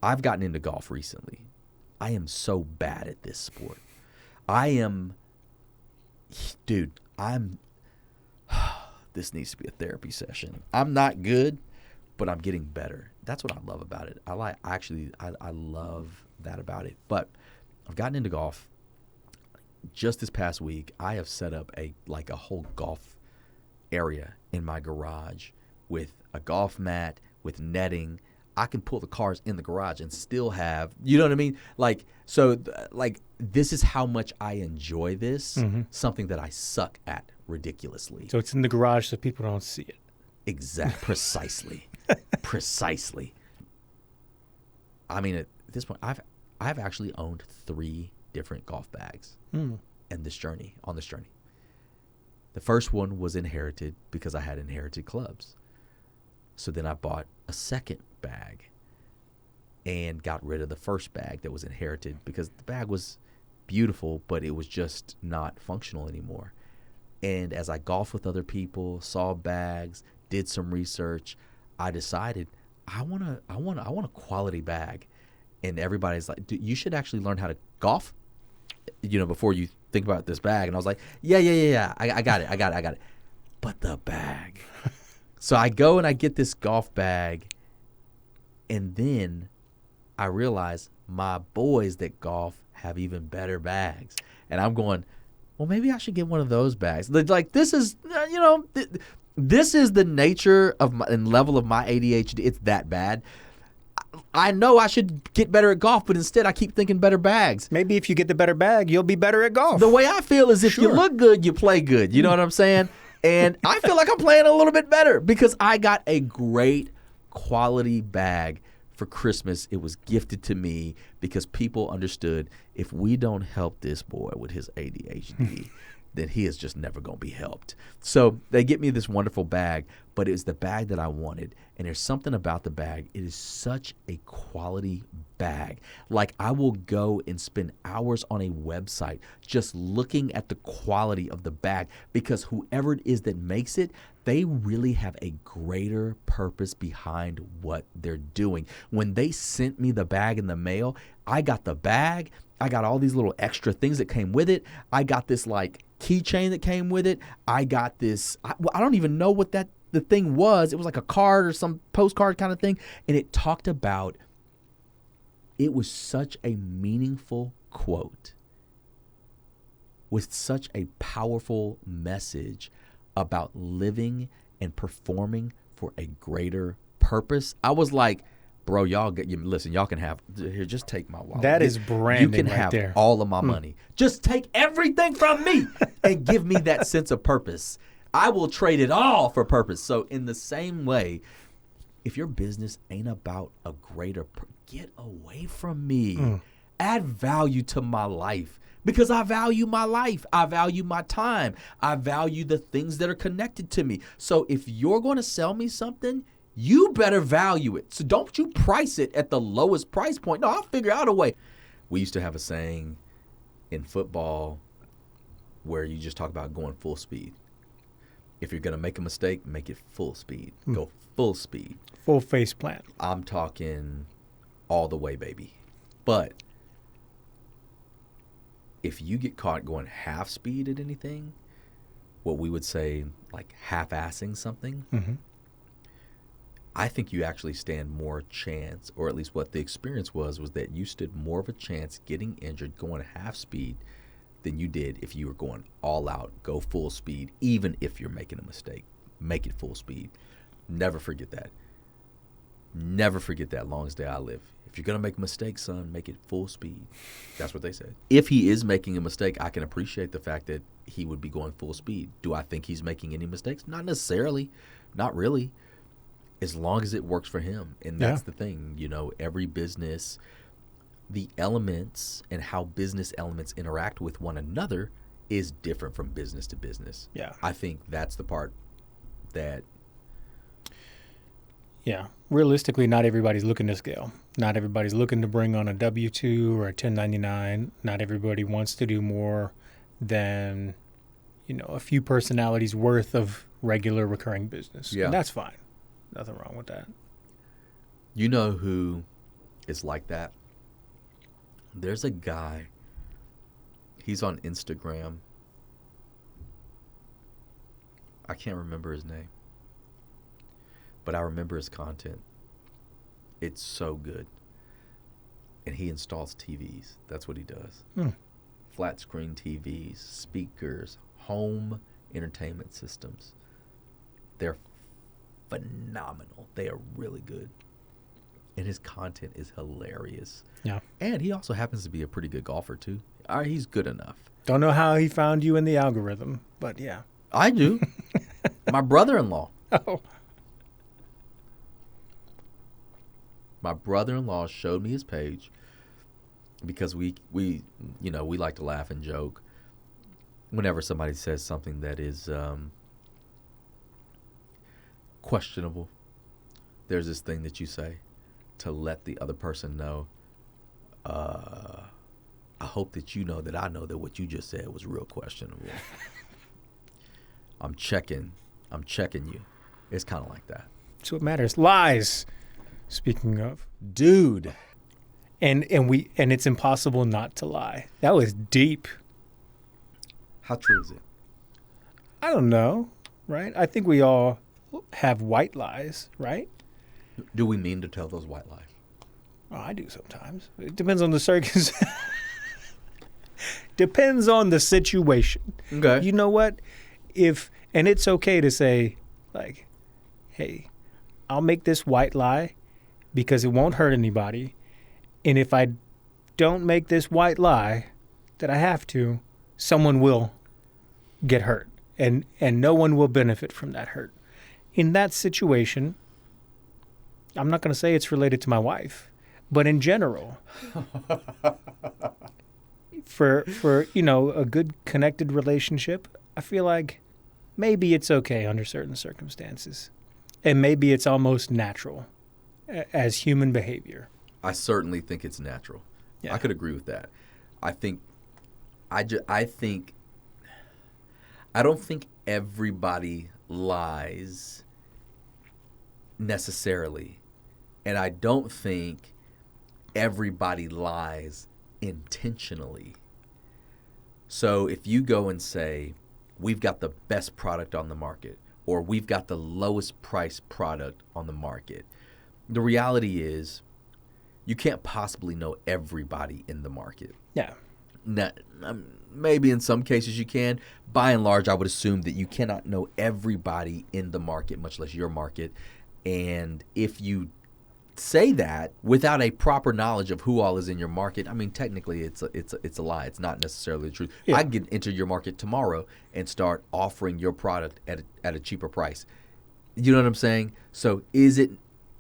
I've gotten into golf recently. I am so bad at this sport. This needs to be a therapy session. I'm not good, but I'm getting better. That's what I love about it. I love that about it. But I've gotten into golf. Just this past week, I have set up a whole golf area in my garage with a golf mat, with netting. I can pull the cars in the garage and still have, you know what I mean? This is how much I enjoy this, something that I suck at ridiculously. So it's in the garage so people don't see it. Precisely. Precisely. I mean, at this point, I've actually owned 3 different golf bags on this journey. The first one was inherited because I had inherited clubs. So then I bought a second bag and got rid of the first bag that was inherited because the bag was beautiful, but it was just not functional anymore. And as I golfed with other people, saw bags, did some research, I decided I want a quality bag. And everybody's like, you should actually learn how to golf, before you think about this bag. And I was like, yeah. I got it. But the bag. So I go and I get this golf bag, and then I realize my boys that golf have even better bags. And I'm going, well, maybe I should get one of those bags. Like, this is, this is the nature of and level of my ADHD. It's that bad. I know I should get better at golf, but instead I keep thinking better bags. Maybe if you get the better bag, you'll be better at golf. The way I feel is if you look good, you play good. You know what I'm saying? And I feel like I'm playing a little bit better because I got a great quality bag for Christmas. It was gifted to me because people understood if we don't help this boy with his ADHD, then he is just never going to be helped. So they get me this wonderful bag, but it was the bag that I wanted. And there's something about the bag. It is such a quality bag. Like, I will go and spend hours on a website just looking at the quality of the bag because whoever it is that makes it, they really have a greater purpose behind what they're doing. When they sent me the bag in the mail, I got the bag. I got all these little extra things that came with it. I got this keychain that came with it. I got this, I don't even know what the thing was. It was like a card or some postcard kind of thing. And it talked about, it was such a meaningful quote with such a powerful message about living and performing for a greater purpose. I was like, bro, listen, y'all can have, here, just take my wallet. That is branding. You can have all of my money. Just take everything from me and give me that sense of purpose. I will trade it all for purpose. So in the same way, if your business ain't about a greater, get away from me. Add value to my life because I value my life. I value my time. I value the things that are connected to me. So if you're going to sell me something, you better value it. So don't you price it at the lowest price point. No, I'll figure out a way. We used to have a saying in football where you just talk about going full speed. If you're going to make a mistake, make it full speed. Go full speed. Full face plant. I'm talking all the way, baby. But if you get caught going half speed at anything, what we would say like half-assing something, I think you actually stand more chance, or at least what the experience was that you stood more of a chance getting injured going half speed than you did if you were going all out, go full speed, even if you're making a mistake. Make it full speed. Never forget that. Never forget that long as day I live. If you're going to make a mistake, son, make it full speed. That's what they said. If he is making a mistake, I can appreciate the fact that he would be going full speed. Do I think he's making any mistakes? Not necessarily. Not really. As long as it works for him. And that's the thing. Every business, the elements and how business elements interact with one another is different from business to business. Yeah. I think that's the part that... Yeah. Realistically, not everybody's looking to scale. Not everybody's looking to bring on a W-2 or a 1099. Not everybody wants to do more than, a few personalities worth of regular recurring business. Yeah. And that's fine. Nothing wrong with that. You know who is like that. There's a guy, he's on Instagram. I can't remember his name, but I remember his content. It's so good. And he installs TVs. That's what he does. Flat screen TVs, speakers, home entertainment systems. They're phenomenal. They are really good. And his content is hilarious. Yeah. And he also happens to be a pretty good golfer, too. He's good enough. Don't know how he found you in the algorithm, but yeah. I do. My brother-in-law. Oh. My brother-in-law showed me his page because we like to laugh and joke whenever somebody says something that is questionable. There's this thing that you say to let the other person know, I hope that you know that I know that what you just said was real questionable. I'm checking you. It's kind of like that. That's what matters. Lies. Speaking of, dude, and it's impossible not to lie. That was deep. How true is it? I don't know, right? I think we all have white lies, right? Do we mean to tell those white lies? Oh, I do sometimes. It depends on the circumstance. Depends on the situation. Okay. You know what? And it's okay to say, like, hey, I'll make this white lie because it won't hurt anybody. And if I don't make this white lie that I have to, someone will get hurt. And no one will benefit from that hurt. In that situation, I'm not going to say it's related to my wife, but in general, for a good connected relationship, I feel like maybe it's okay under certain circumstances. And maybe it's almost natural as human behavior. I certainly think it's natural. Yeah. I could agree with that. I don't think everybody lies necessarily. And I don't think everybody lies intentionally. So if you go and say, we've got the best product on the market, or we've got the lowest price product on the market, the reality is you can't possibly know everybody in the market. Yeah. Now, maybe in some cases you can. By and large, I would assume that you cannot know everybody in the market, much less your market. And if you say that without a proper knowledge of who all is in your market, I mean, technically it's a lie. It's not necessarily the truth. Yeah. I can enter your market tomorrow and start offering your product at a cheaper price. You know what I'm saying? So is it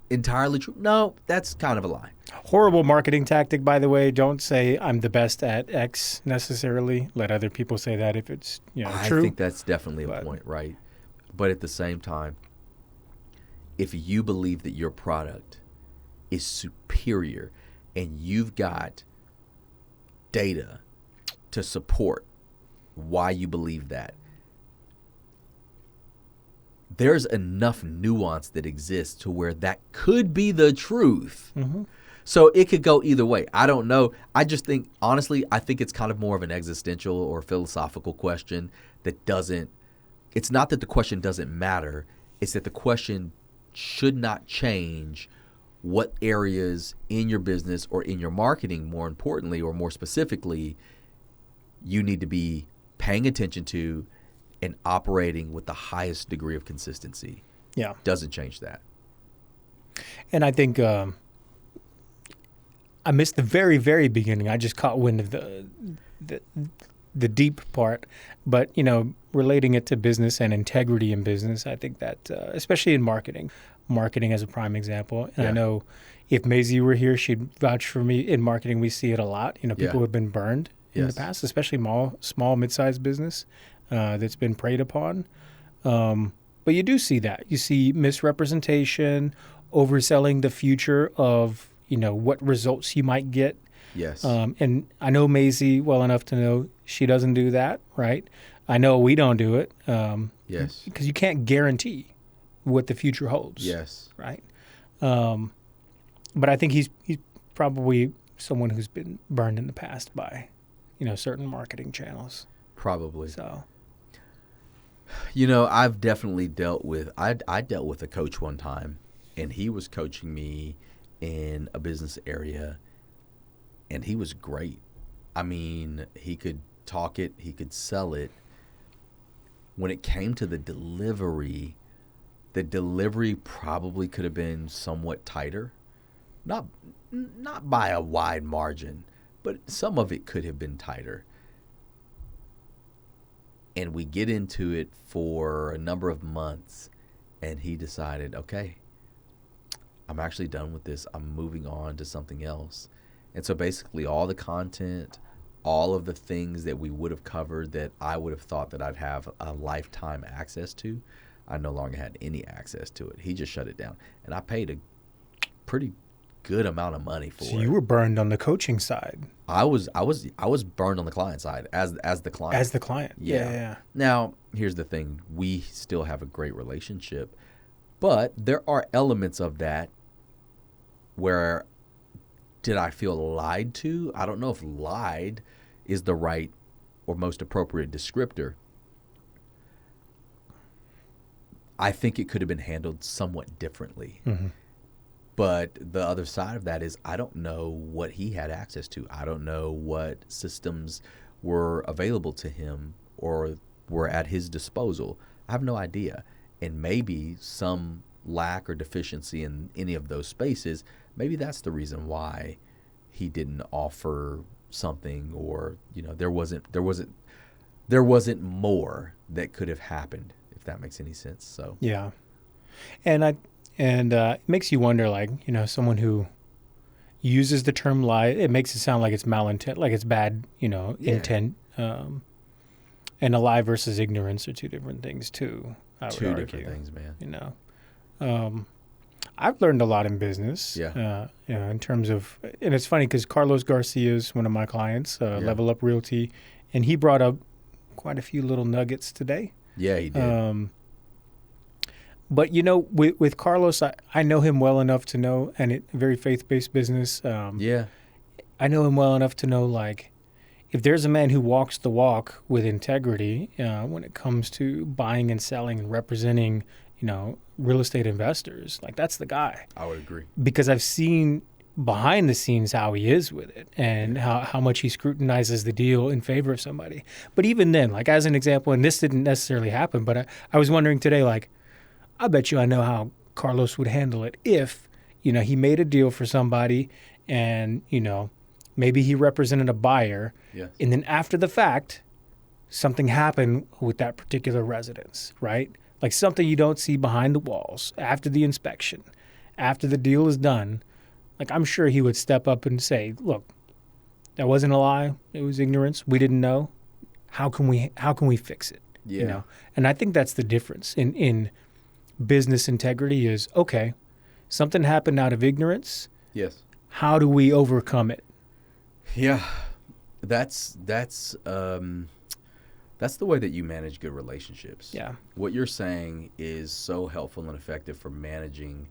entirely true? No, that's kind of a lie. Horrible marketing tactic, by the way. Don't say I'm the best at X necessarily. Let other people say that if it's true. I think that's definitely a point, right? But at the same time, if you believe that your product is superior and you've got data to support why you believe that, there's enough nuance that exists to where that could be the truth. Mm-hmm. So it could go either way. I don't know. I just think, honestly, I think it's kind of more of an existential or philosophical question that doesn't, it's not that the question doesn't matter. It's that the question should not change what areas in your business or in your marketing, more importantly or more specifically, you need to be paying attention to and operating with the highest degree of consistency. Yeah. Doesn't change that. And I think I missed the very, very beginning. I just caught wind of the deep part. But, relating it to business and integrity in business, I think that, especially in marketing as a prime example. And I know if Maisie were here, she'd vouch for me. In marketing, we see it a lot. People have been burned in the past, especially small, mid-sized business that's been preyed upon. But you do see that. You see misrepresentation, overselling the future of, what results you might get. Yes. And I know Maisie well enough to know she doesn't do that, right? I know we don't do it. Yes. Because you can't guarantee what the future holds. Yes. Right. But I think he's probably someone who's been burned in the past by, certain marketing channels. Probably. So, I've definitely dealt with, I dealt with a coach one time, and he was coaching me in a business area, and he was great. I mean, he could talk it, he could sell it. When it came to the delivery probably could have been somewhat tighter. Not by a wide margin, but some of it could have been tighter. And we get into it for a number of months, and he decided, okay, I'm actually done with this. I'm moving on to something else. And so basically all the content, all of the things that we would have covered that I would have thought that I'd have a lifetime access to, I no longer had any access to it. He just shut it down. And I paid a pretty good amount of money for it. So you were burned on the coaching side. I was burned on the client side as the client. As the client. Yeah. Now, here's the thing. We still have a great relationship, but there are elements of that where did I feel lied to? I don't know if lied is the right or most appropriate descriptor. I think it could have been handled somewhat differently. Mm-hmm. But the other side of that is I don't know what he had access to. I don't know what systems were available to him or were at his disposal. I have no idea. And maybe some lack or deficiency in any of those spaces, maybe that's the reason why he didn't offer something, or there wasn't more that could have happened, if that makes any sense. So yeah, and it makes you wonder, like, someone who uses the term lie, it makes it sound like it's malintent, like it's bad, intent. And a lie versus ignorance are two different things too. Two different things, man. I've learned a lot in business. Yeah. In terms of, and it's funny because Carlos Garcia is one of my clients, Level Up Realty, and he brought up quite a few little nuggets today. Yeah, he did. But with Carlos, I know him well enough to know, and a very faith-based business. I know him well enough to know, like, if there's a man who walks the walk with integrity when it comes to buying and selling and representing, real estate investors, like, that's the guy. I would agree. Because I've seen behind the scenes how he is with it and how much he scrutinizes the deal in favor of somebody. But even then, like, as an example, and this didn't necessarily happen, but I was wondering today, like, I bet you I know how Carlos would handle it if, he made a deal for somebody and, maybe he represented a buyer. Yes. And then after the fact, something happened with that particular residence, right? Like something you don't see behind the walls after the inspection, after the deal is done. Like, I'm sure he would step up and say, look, that wasn't a lie. It was ignorance. We didn't know. How can we fix it? Yeah. And I think that's the difference in business integrity is, okay, something happened out of ignorance. Yes. How do we overcome it? Yeah. That's the way that you manage good relationships. Yeah. What you're saying is so helpful and effective for managing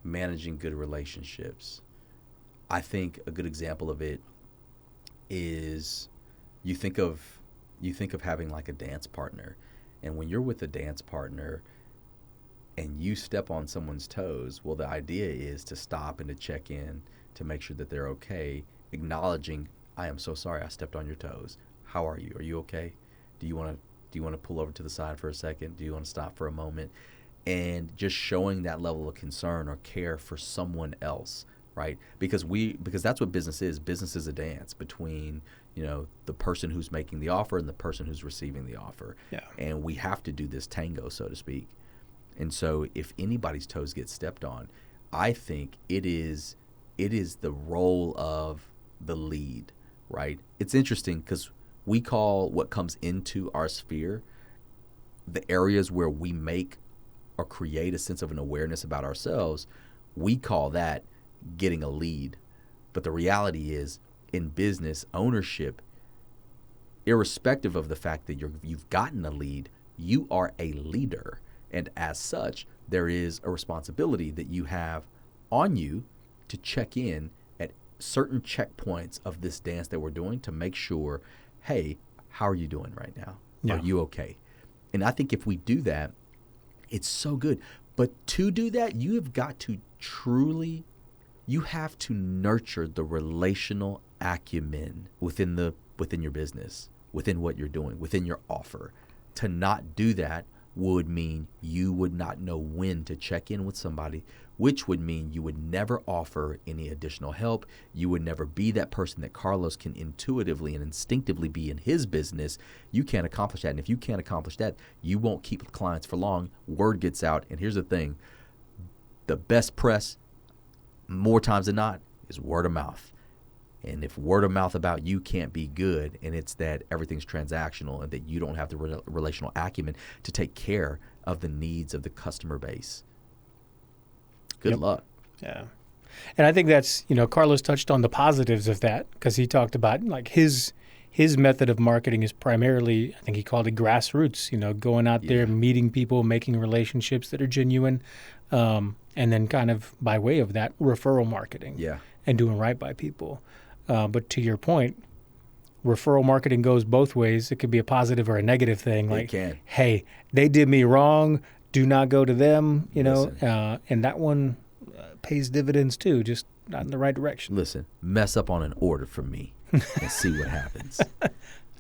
good relationships. I think a good example of it is you think of having like a dance partner, and when you're with a dance partner and you step on someone's toes, well, the idea is to stop and to check in to make sure that they're okay, acknowledging, I am so sorry I stepped on your toes. How are you? Are you okay? Do you want to pull over to the side for a second? Do you want to stop for a moment? And just showing that level of concern or care for someone else, right? Because that's what business is. Business is a dance between, the person who's making the offer and the person who's receiving the offer. Yeah. And we have to do this tango, so to speak. And so if anybody's toes get stepped on, I think it is the role of the lead, right? It's interesting because we call what comes into our sphere the areas where we make or create a sense of an awareness about ourselves. We call that getting a lead. But the reality is, in business ownership, irrespective of the fact that you've gotten a lead, you are a leader. And as such, there is a responsibility that you have on you to check in at certain checkpoints of this dance that we're doing to make sure, hey, how are you doing right now? Yeah. Are you okay? And I think if we do that, it's so good. But to do that, you have got to you have to nurture the relational acumen within your business, within what you're doing, within your offer. To not do that would mean you would not know when to check in with somebody, which would mean you would never offer any additional help. You would never be that person that Carlos can intuitively and instinctively be in his business. You can't accomplish that. And if you can't accomplish that, you won't keep clients for long. Word gets out. And here's the thing. The best press, more times than not, is word of mouth. And if word of mouth about you can't be good, and it's that everything's transactional and that you don't have the relational acumen to take care of the needs of the customer base, good luck. Yeah. And I think that's, Carlos touched on the positives of that because he talked about like his method of marketing is primarily, I think he called it grassroots, going out there, meeting people, making relationships that are genuine, and then kind of by way of that, referral marketing and doing right by people. But to your point, referral marketing goes both ways. It could be a positive or a negative thing. Like, hey, they did me wrong. Do not go to them, and that one pays dividends too, just not in the right direction. Listen, mess up on an order for me and see what happens.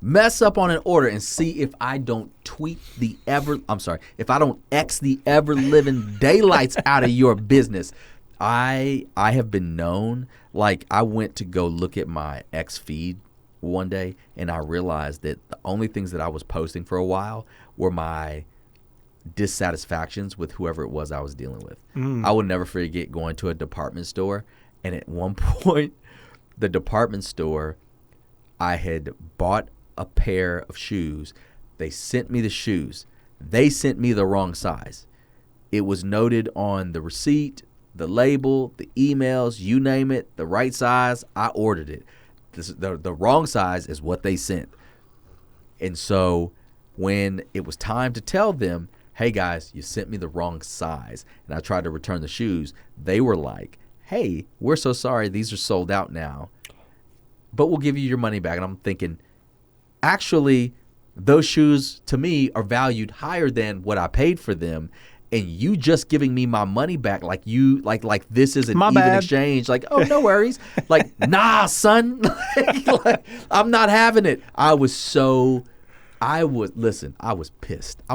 Mess up on an order and see if I don't if I don't X the ever living daylights out of your business. I have been known, like I went to go look at my X feed one day and I realized that the only things that I was posting for a while were my dissatisfactions with whoever it was I was dealing with. I will never forget going to a department store, and at one point, the department store, I had bought a pair of shoes. They sent me the shoes. They sent me the wrong size. It was noted on the receipt, the label, the emails, you name it, the right size. I ordered it. The wrong size is what they sent. And so when it was time to tell them, hey guys, you sent me the wrong size, and I tried to return the shoes, they were like, hey, we're so sorry, these are sold out now, but we'll give you your money back. And I'm thinking, actually, those shoes to me are valued higher than what I paid for them, and you just giving me my money back like this is an even exchange. Like, oh, no worries. Like, nah, son. like, I'm not having it. I was pissed. I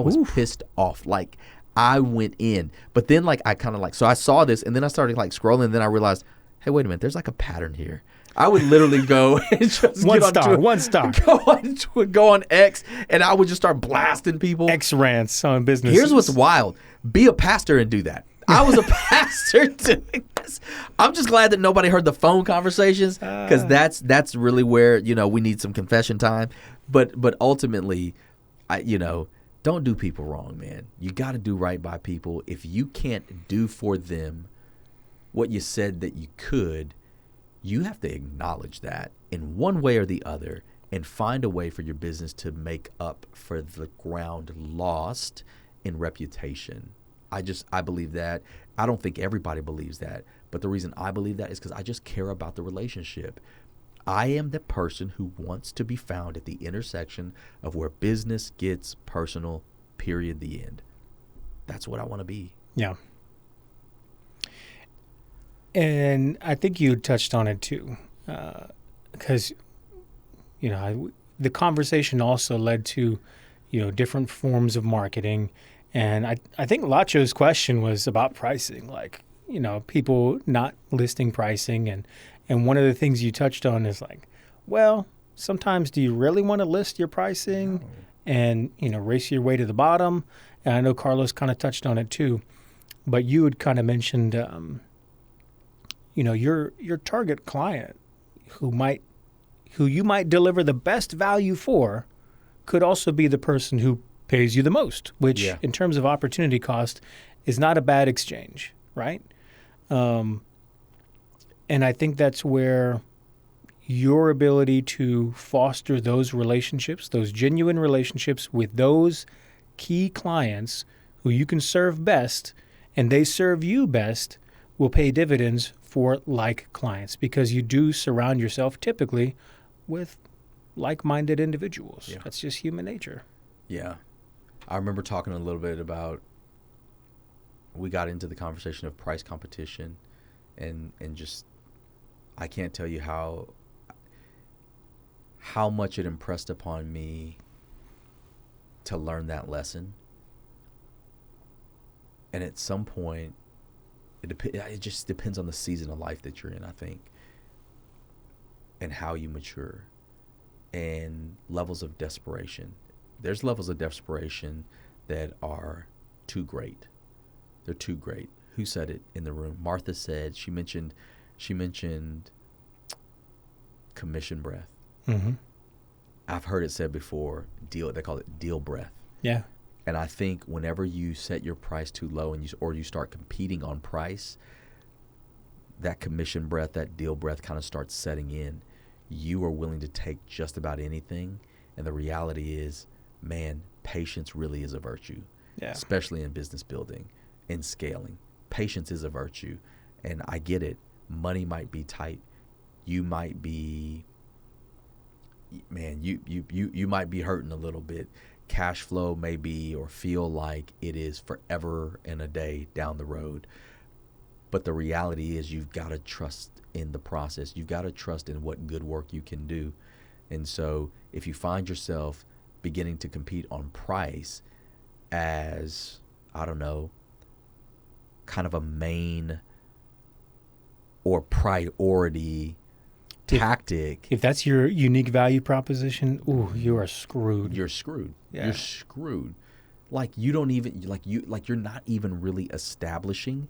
was pissed off. Like, I went in. But then, like, so I saw this, and then I started, like, scrolling, and then I realized, hey, wait a minute, there's, like, a pattern here. I would literally go and just one star. Go on X, and I would just start blasting people. X rants on business. Here's what's wild. Be a pastor and do that. I was a pastor doing this. I'm just glad that nobody heard the phone conversations, because that's really where, we need some confession time. But ultimately, don't do people wrong, man. You got to do right by people. If you can't do for them what you said that you could, you have to acknowledge that in one way or the other and find a way for your business to make up for the ground lost in reputation. I believe that. I don't think everybody believes that. But the reason I believe that is because I just care about the relationship. I am the person who wants to be found at the intersection of where business gets personal, period, the end. That's what I want to be. Yeah. And I think you touched on it too, because, the conversation also led to, different forms of marketing. And I think Lacho's question was about pricing, like, people not listing pricing. And one of the things you touched on is like, well, sometimes do you really want to list your pricing and, race your way to the bottom? And I know Carlos kind of touched on it too, but you had kind of mentioned, your target client who you might deliver the best value for could also be the person who pays you the most, which in terms of opportunity cost is not a bad exchange, right? And I think that's where your ability to foster those relationships, those genuine relationships with those key clients who you can serve best and they serve you best will pay dividends for like clients because you do surround yourself typically with like-minded individuals. Yeah. That's just human nature. Yeah. I remember talking a little bit about, we got into the conversation of price competition and just, I can't tell you how much it impressed upon me to learn that lesson. And at some point, it just depends on the season of life that you're in, I think, and how you mature and levels of desperation. There's levels of desperation that are too great. They're too great. Who said it in the room? Martha said, she mentioned commission breath. Mm-hmm. I've heard it said before, they call it deal breath. Yeah. And I think whenever you set your price too low or you start competing on price, that commission breath, that deal breath kind of starts setting in. You are willing to take just about anything. And the reality is, man, patience really is a virtue, especially in business building and scaling. Patience is a virtue. And I get it. Money might be tight. You might be, man, you might be hurting a little bit. Cash flow may be or feel like it is forever and a day down the road. But the reality is you've got to trust in the process. You've got to trust in what good work you can do. And so if you find yourself beginning to compete on price as, I don't know, kind of a main or priority tactic. If that's your unique value proposition, ooh, you are screwed. You're screwed. Yeah. You're screwed. Like you're not even really establishing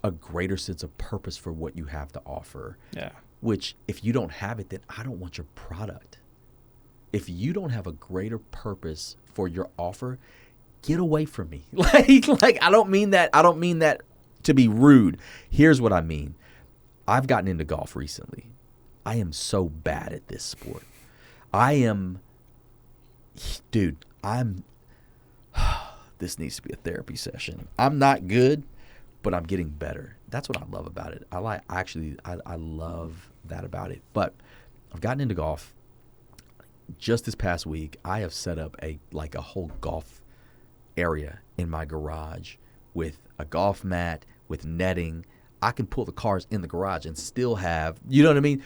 a greater sense of purpose for what you have to offer. Yeah. Which if you don't have it, then I don't want your product. If you don't have a greater purpose for your offer, get away from me. Like I don't mean that to be rude. Here's what I mean. I've gotten into golf recently. I am so bad at this sport. This needs to be a therapy session. I'm not good, but I'm getting better. That's what I love about it. I love that about it. But I've gotten into golf. Just this past week, I have set up a whole golf area in my garage with a golf mat, with netting. I can pull the cars in the garage and still have, you know what I mean?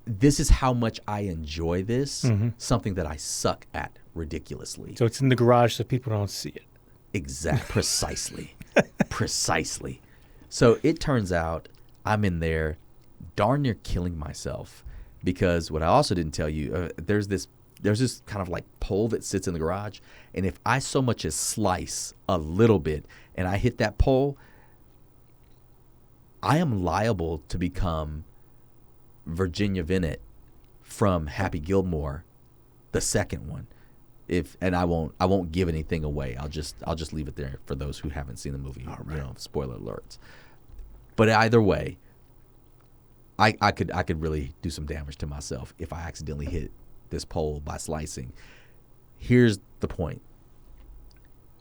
This is how much I enjoy this, something that I suck at ridiculously. So it's in the garage so people don't see it. Precisely. Precisely. So it turns out I'm in there darn near killing myself because what I also didn't tell you, there's this kind of like pole that sits in the garage. And if I so much as slice a little bit and I hit that pole, I am liable to become Virginia Vinet from Happy Gilmore, the second one. I won't give anything away. I'll just leave it there for those who haven't seen the movie. Right. Spoiler alerts. But either way, I could really do some damage to myself if I accidentally hit this pole by slicing. Here's the point.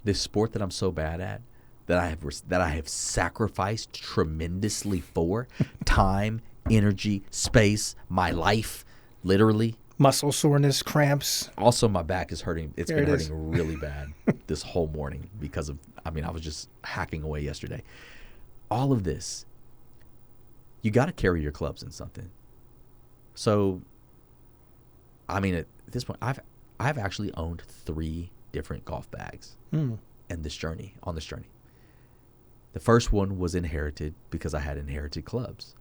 This sport that I'm so bad at, that I have sacrificed tremendously for, time, energy, space, my life, literally. Muscle soreness, cramps. Also, my back is hurting. It's been hurting really bad this whole morning because of, I was just hacking away yesterday. All of this, you got to carry your clubs in something. So, at this point, I've actually owned 3 different golf bags on this journey. The first one was inherited because I had inherited clubs.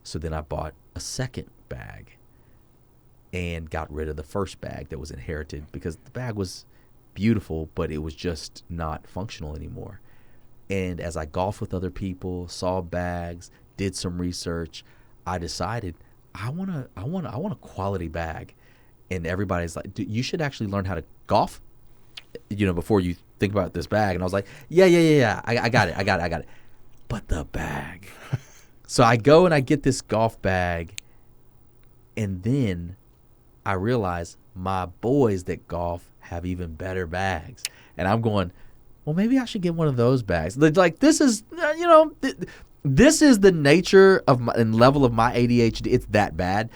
So then I bought a second bag and got rid of the first bag that was inherited because the bag was beautiful, but it was just not functional anymore. And as I golfed with other people, saw bags, did some research, I decided I want a quality bag. And everybody's like, dude, you should actually learn how to golf, before you think about this bag. And I was like, yeah. I got it. But the bag. So I go and I get this golf bag. And then I realize my boys that golf have even better bags. And I'm going, well, maybe I should get one of those bags. Like, this is, this is the nature of and level of my ADHD. It's that bad.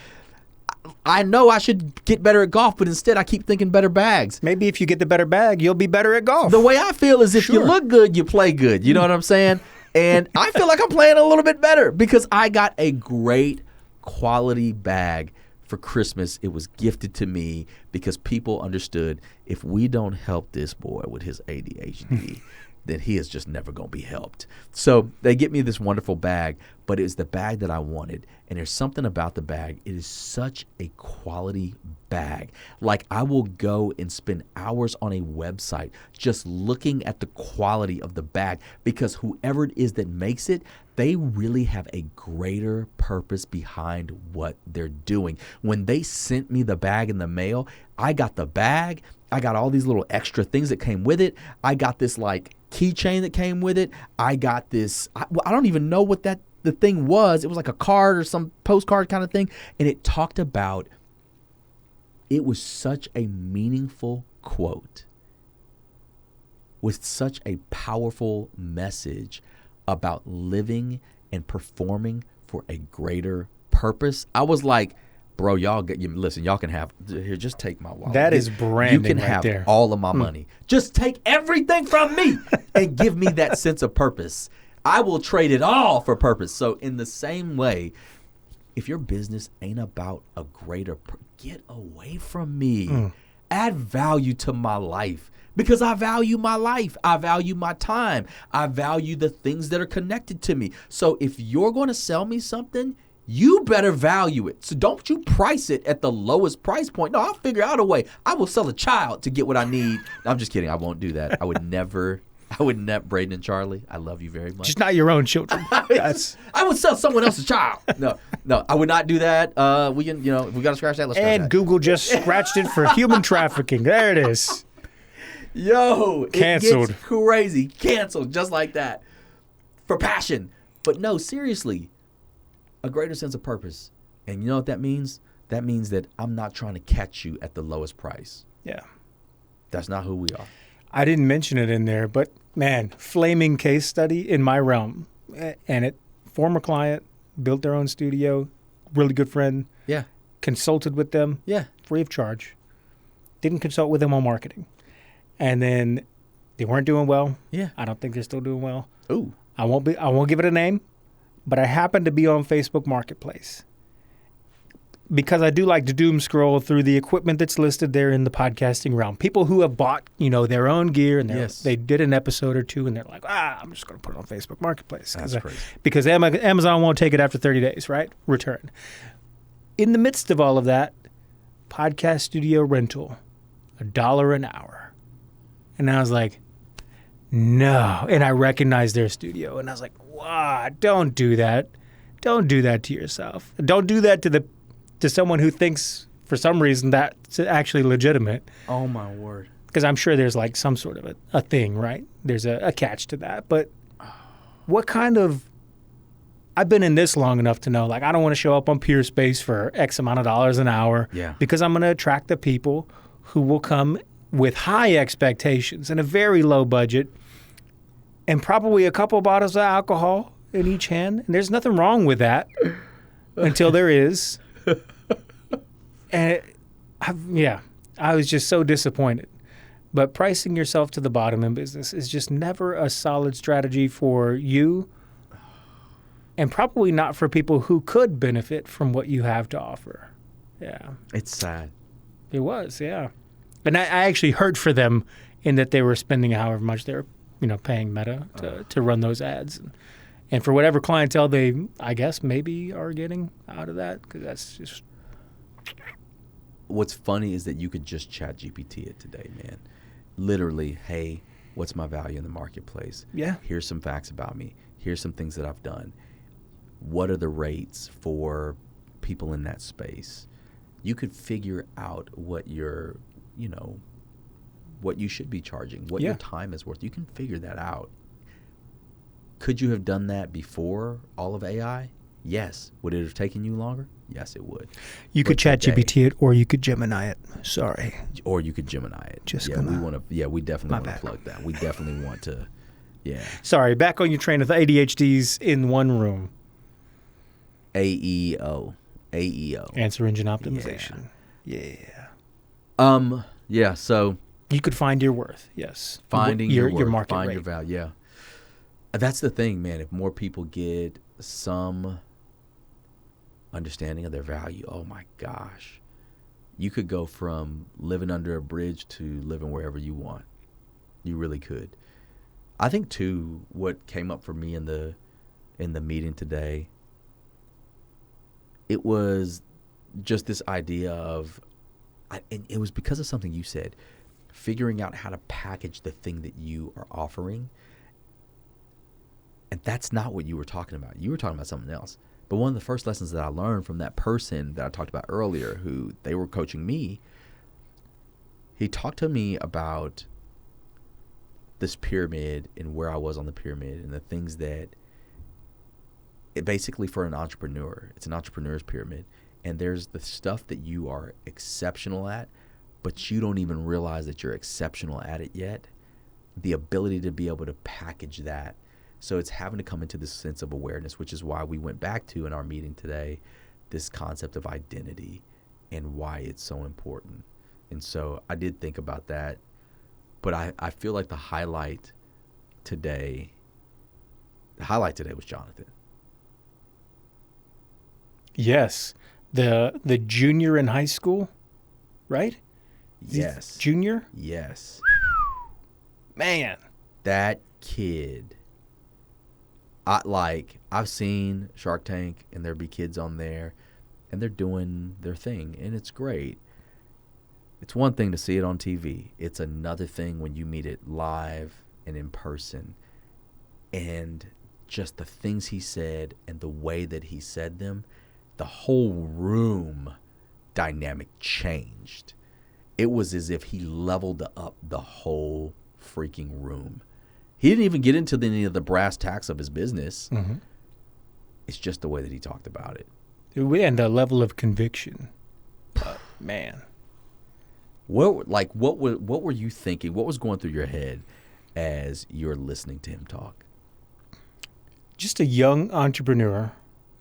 I know I should get better at golf, but instead I keep thinking better bags. Maybe if you get the better bag, you'll be better at golf. The way I feel is if you Sure. look good, you play good. You know what I'm saying? And I feel like I'm playing a little bit better because I got a great quality bag for Christmas. It was gifted to me because people understood if we don't help this boy with his ADHD, then he is just never going to be helped. So they get me this wonderful bag, but it was the bag that I wanted. And there's something about the bag. It is such a quality bag. Like I will go and spend hours on a website just looking at the quality of the bag because whoever it is that makes it, they really have a greater purpose behind what they're doing. When they sent me the bag in the mail, I got the bag. I got all these little extra things that came with it. I got this like keychain that came with it. I got this, I don't even know what the thing was. It was like a card or some postcard kind of thing. And it talked about, it was such a meaningful quote with such a powerful message about living and performing for a greater purpose. I was like, bro, listen, y'all can have, here, just take my wallet. That is branding. You can right have there. all of my money. Just take everything from me and give me that sense of purpose. I will trade it all for purpose. So in the same way, if your business ain't about a greater, get away from me. Add value to my life. Because I value my life. I value my time. I value the things that are connected to me. So if you're going to sell me something, you better value it. So don't you price it at the lowest price point. No, I'll figure out a way. I will sell a child to get what I need. No, I'm just kidding. I won't do that. I would never, Braden and Charlie, I love you very much. Just not your own children. I would sell someone else's child. No, I would not do that. We can, if we got to scratch that, let's scratch that. And Google just scratched it for human trafficking. There it is. Yo, Canceled. It gets crazy. Canceled just like that. For passion. But no, seriously, a greater sense of purpose. And you know what that means? That means that I'm not trying to catch you at the lowest price. Yeah. That's not who we are. I didn't mention it in there, but man, flaming case study in my realm. And it, former client, built their own studio, really good friend. Yeah. Consulted with them. Yeah. Free of charge. Didn't consult with them on marketing. And then they weren't doing well. Yeah. I don't think they're still doing well. Ooh. I won't give it a name, but I happen to be on Facebook Marketplace. Because I do like to doom scroll through the equipment that's listed there in the podcasting realm. People who have bought, their own gear and they did an episode or two and they're like, I'm just going to put it on Facebook Marketplace. That's crazy. Because Amazon won't take it after 30 days, right? Return. In the midst of all of that, podcast studio rental, $1 an hour. And I was like, no. And I recognized their studio. And I was like, wow, don't do that. Don't do that to yourself. Don't do that to someone who thinks for some reason that's actually legitimate. Oh, my word. Because I'm sure there's like some sort of a thing, right? There's a catch to that. But what kind of, I've been in this long enough to know, like, I don't want to show up on Peer Space for X amount of dollars an hour. Yeah. Because I'm going to attract the people who will come with high expectations and a very low budget and probably a couple bottles of alcohol in each hand. And there's nothing wrong with that until there is. And I was just so disappointed. But pricing yourself to the bottom in business is just never a solid strategy for you and probably not for people who could benefit from what you have to offer. Yeah. It's sad. It was, yeah. And I actually heard for them in that they were spending however much they were, paying Meta to run those ads. And for whatever clientele they, I guess, maybe are getting out of that, because that's just... What's funny is that you could just chat GPT it today, man. Literally, hey, what's my value in the marketplace? Yeah. Here's some facts about me. Here's some things that I've done. What are the rates for people in that space? You could figure out what your... what you should be charging, what your time is worth. You can figure that out. Could you have done that before all of AI? Yes. Would it have taken you longer? Yes, it would. You could ChatGPT it, or you could Gemini it. Sorry. Or you could Gemini it. Just we definitely want to plug that. We definitely want to Yeah. Sorry, back on your train of ADHDs in one room. AEO. Answer engine optimization. Yeah. Yeah, so You could find your worth, yes. finding your worth, market find rate. your value, yeah. That's the thing, man. If more people get some understanding of their value, oh my gosh. You could go from living under a bridge to living wherever you want. You really could. I think too, what came up for me in the meeting today, it was just this idea of, and it was because of something you said, figuring out how to package the thing that you are offering. And that's not what you were talking about. You were talking about something else. But one of the first lessons that I learned from that person that I talked about earlier, who they were coaching me, he talked to me about this pyramid and where I was on the pyramid and the things that it basically, for an entrepreneur, it's an entrepreneur's pyramid. And there's the stuff that you are exceptional at, but you don't even realize that you're exceptional at it yet. The ability to be able to package that. So it's having to come into this sense of awareness, which is why we went back to, in our meeting today, this concept of identity and why it's so important. And so I did think about that. But I feel like the highlight today was Jonathan. Yes. The junior in high school, right? Yes. Junior? Yes. Man. That kid. I've seen Shark Tank and there be kids on there and they're doing their thing and it's great. It's one thing to see it on TV. It's another thing when you meet it live and in person. And just the things he said and the way that he said them, the whole room dynamic changed. It was as if he leveled up the whole freaking room. He didn't even get into any of the brass tacks of his business. Mm-hmm. It's just the way that he talked about it. And the level of conviction. Man. What were you thinking? What was going through your head as you're listening to him talk? Just a young entrepreneur.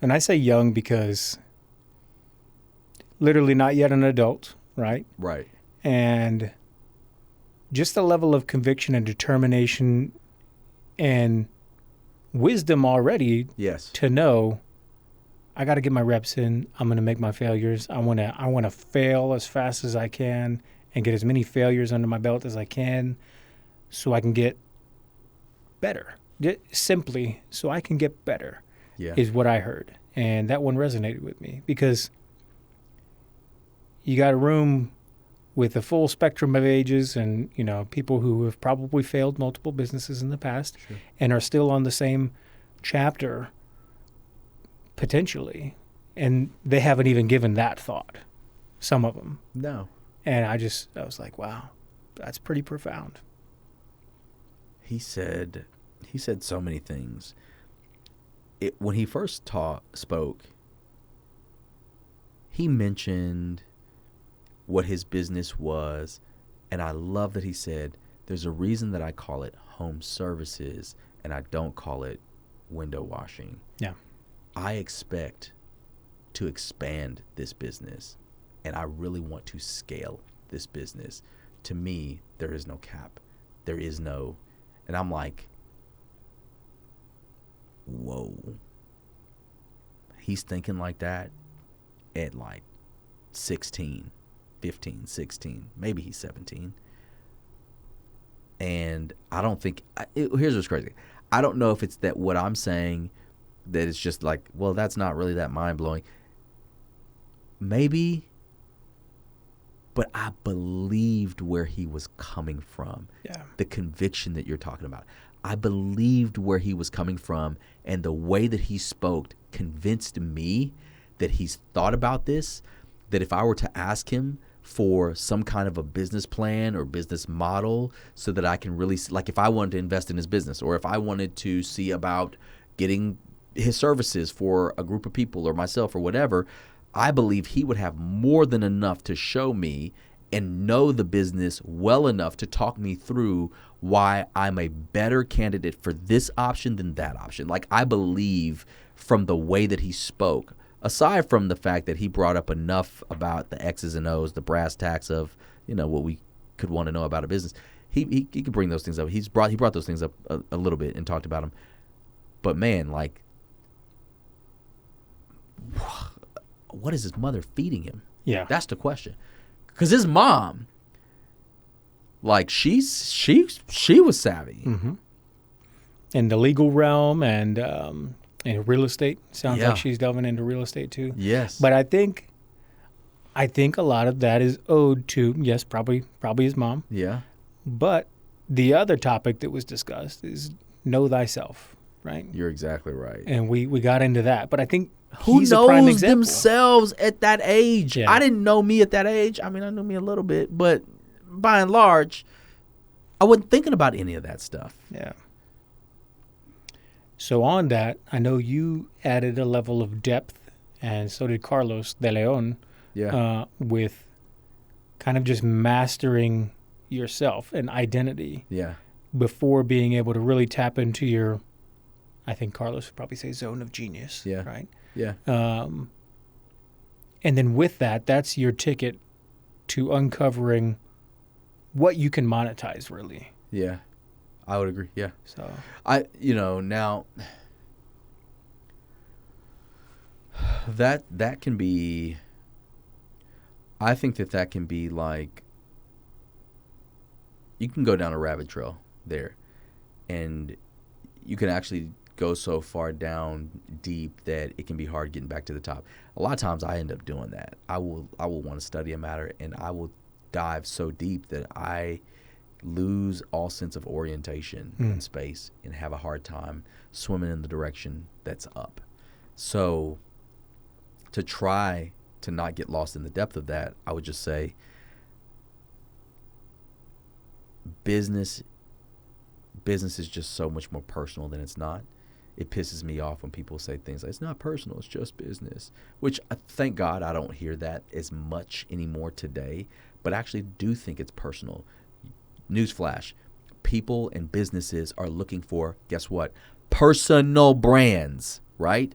And I say young because literally not yet an adult, right? Right. And just the level of conviction and determination and wisdom already. Yes. To know I got to get my reps in. I'm going to make my failures. I want to fail as fast as I can and get as many failures under my belt as I can so I can get better. Simply so I can get better. Yeah. Is what I heard. And that one resonated with me because you got a room with a full spectrum of ages and, you know, people who have probably failed multiple businesses in the past. Sure. And are still on the same chapter potentially. And they haven't even given that thought, some of them. No. And I was like, wow, that's pretty profound. He said so many things. When he first spoke, he mentioned what his business was, and I love that he said, there's a reason that I call it home services and I don't call it window washing. Yeah. I expect to expand this business, and I really want to scale this business. To me, there is no cap. There is no, and I'm like, whoa. He's thinking like that at like 16, 15, 16. Maybe he's 17. And I don't think, here's what's crazy. I don't know if it's that what I'm saying that it's just like, well, that's not really that mind-blowing. Maybe, but I believed where he was coming from. Yeah. The conviction that you're talking about. I believed where he was coming from, and the way that he spoke convinced me that he's thought about this, that if I were to ask him for some kind of a business plan or business model so that I can really, like if I wanted to invest in his business or if I wanted to see about getting his services for a group of people or myself or whatever, I believe he would have more than enough to show me and know the business well enough to talk me through why I'm a better candidate for this option than that option. Like, I believe from the way that he spoke, aside from the fact that he brought up enough about the X's and O's, the brass tacks of, what we could want to know about a business. He could bring those things up. He brought those things up a little bit and talked about them. But man, like, what is his mother feeding him? Yeah. That's the question. Because his mom, like, she was savvy. Mm-hmm. In the legal realm and in real estate. Sounds like she's delving into real estate too. Yes. But I think a lot of that is owed to, yes, probably his mom. Yeah. But the other topic that was discussed is know thyself, right? You're exactly right. And we got into that. But I think who he's a prime knows example. themselves at that age? Yeah. I didn't know me at that age. I mean, I knew me a little bit, but by and large, I wasn't thinking about any of that stuff. Yeah. So on that, I know you added a level of depth, and so did Carlos de Leon, with kind of just mastering yourself and identity before being able to really tap into your, I think Carlos would probably say, zone of genius. Yeah. Right? Yeah. And then with that, that's your ticket to uncovering what you can monetize, really. Yeah. I would agree. Yeah. So now that can be, I think that can be like, you can go down a rabbit trail there, and you can actually go so far down deep that it can be hard getting back to the top. A lot of times I end up doing that. I will want to study a matter, and I will dive so deep that I lose all sense of orientation in space and have a hard time swimming in the direction that's up. So to try to not get lost in the depth of that, I would just say business is just so much more personal than it's not. It pisses me off when people say things like, it's not personal, it's just business, which thank God I don't hear that as much anymore today, but I actually do think it's personal. Newsflash, people and businesses are looking for, guess what? Personal brands, right?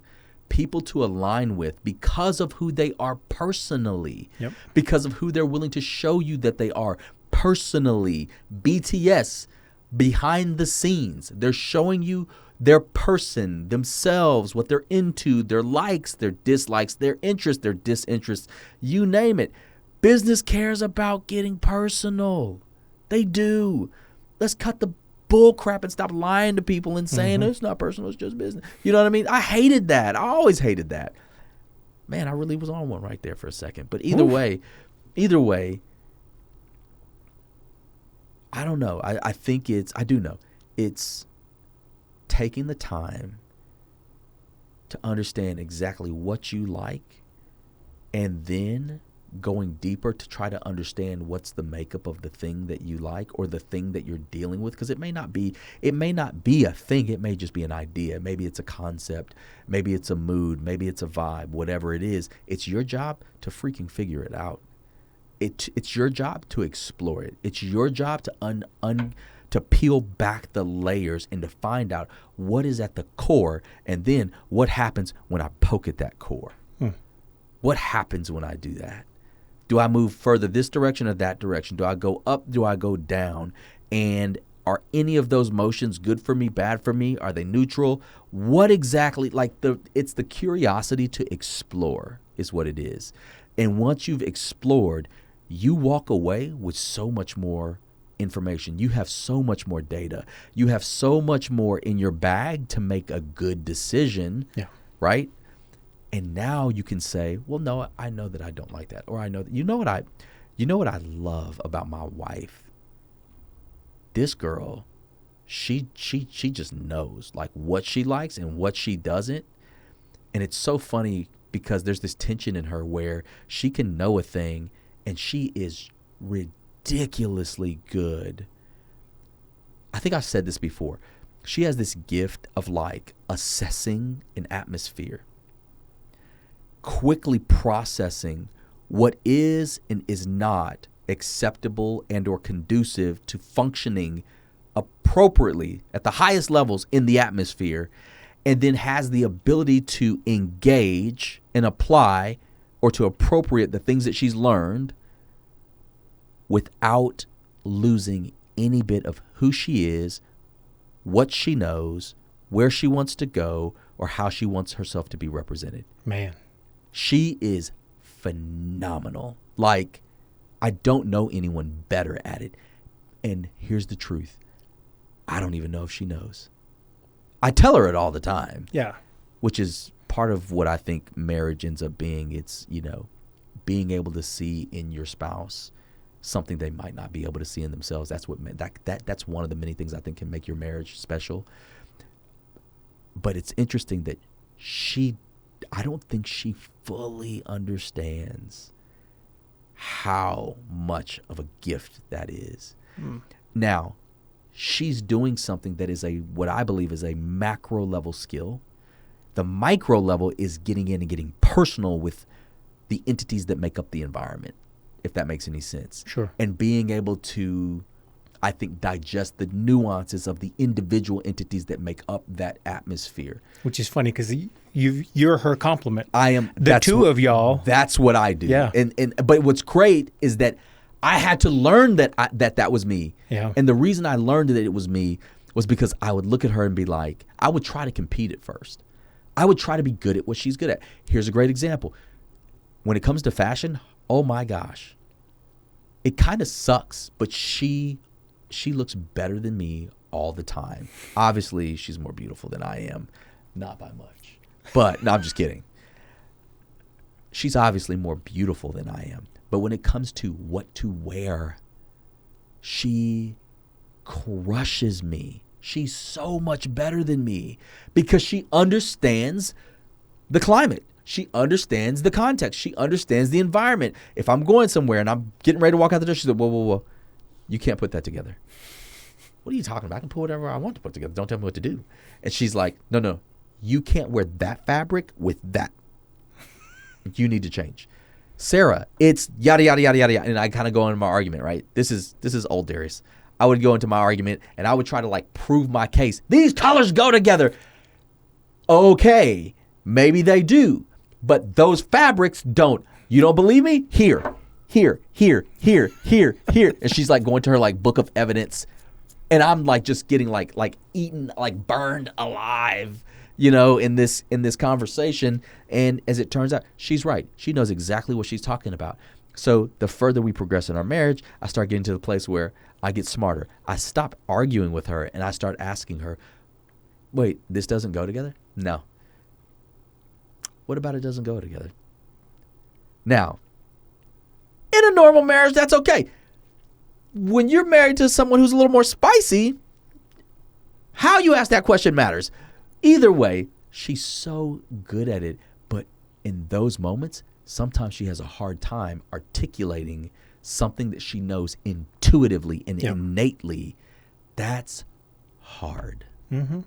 People to align with because of who they are personally, because of who they're willing to show you that they are personally. BTS, behind the scenes, they're showing you their person, themselves, what they're into, their likes, their dislikes, their interests, their disinterests, you name it. Business cares about getting personal. They do. Let's cut the bull crap and stop lying to people and saying it's not personal, it's just business. You know what I mean? I hated that. I always hated that. Man, I really was on one right there for a second. But either way, I don't know. I think I do know. It's taking the time to understand exactly what you like, and then going deeper to try to understand what's the makeup of the thing that you like or the thing that you're dealing with, because it may not be a thing. It may just be an idea. Maybe it's a concept, maybe it's a mood, maybe it's a vibe. Whatever it is, it's your job to freaking figure it out. It's your job to explore it. It's your job to to peel back the layers and to find out what is at the core, and then what happens when I poke at that core. What happens when I do that? Do I move further this direction or that direction? Do I go up? Do I go down? And are any of those motions good for me, bad for me? Are they neutral? What exactly, it's the curiosity to explore is what it is. And once you've explored, you walk away with so much more information. You have so much more data. You have so much more in your bag to make a good decision, right? And now you can say, well, no, I know that I don't like that. Or I know that, you know what I love about my wife? This girl, she just knows like what she likes and what she doesn't. And it's so funny because there's this tension in her where she can know a thing and she is ridiculously good. I think I've said this before. She has this gift of like assessing an atmosphere, quickly processing what is and is not acceptable and or conducive to functioning appropriately at the highest levels in the atmosphere, and then has the ability to engage and apply or to appropriate the things that she's learned without losing any bit of who she is, what she knows, where she wants to go, or how she wants herself to be represented. Man. She is phenomenal. Like, I don't know anyone better at it. And here's the truth. I don't even know if she knows. I tell her it all the time. Yeah. Which is part of what I think marriage ends up being. It's, being able to see in your spouse something they might not be able to see in themselves. That's what that's one of the many things I think can make your marriage special. But it's interesting that I don't think she fully understands how much of a gift that is. Now, she's doing something that is what I believe is a macro level skill. The micro level is getting in and getting personal with the entities that make up the environment, if that makes any sense. Sure. And being able to, I think, digest the nuances of the individual entities that make up that atmosphere. Which is funny because you're her complement. I am. The two of y'all. That's what I do. Yeah. But what's great is that I had to learn that was me. Yeah. And the reason I learned that it was me was because I would look at her and be like, I would try to compete at first. I would try to be good at what she's good at. Here's a great example. When it comes to fashion, oh my gosh, it kind of sucks, but she looks better than me all the time. Obviously, she's more beautiful than I am. Not by much. But, no, I'm just kidding. She's obviously more beautiful than I am. But when it comes to what to wear, she crushes me. She's so much better than me because she understands the climate. She understands the context. She understands the environment. If I'm going somewhere and I'm getting ready to walk out the door, she said, whoa. You can't put that together. What are you talking about? I can put whatever I want to put together. Don't tell me what to do. And she's like, no. You can't wear that fabric with that. You need to change. Sarah, it's yada, yada, yada, yada, yada. And I kind of go into my argument, right? This is old Darius. I would go into my argument and I would try to prove my case. These colors go together. Okay, maybe they do, but those fabrics don't. You don't believe me? Here. And she's going to her book of evidence. And I'm just getting eaten, burned alive, in this conversation. And as it turns out, she's right. She knows exactly what she's talking about. So the further we progress in our marriage, I start getting to the place where I get smarter. I stop arguing with her and I start asking her, wait, this doesn't go together? No. What about it doesn't go together? Now, in a normal marriage, that's okay. When you're married to someone who's a little more spicy, how you ask that question matters. Either way, she's so good at it. But in those moments, sometimes she has a hard time articulating something that she knows intuitively and innately. That's hard. Mm-hmm.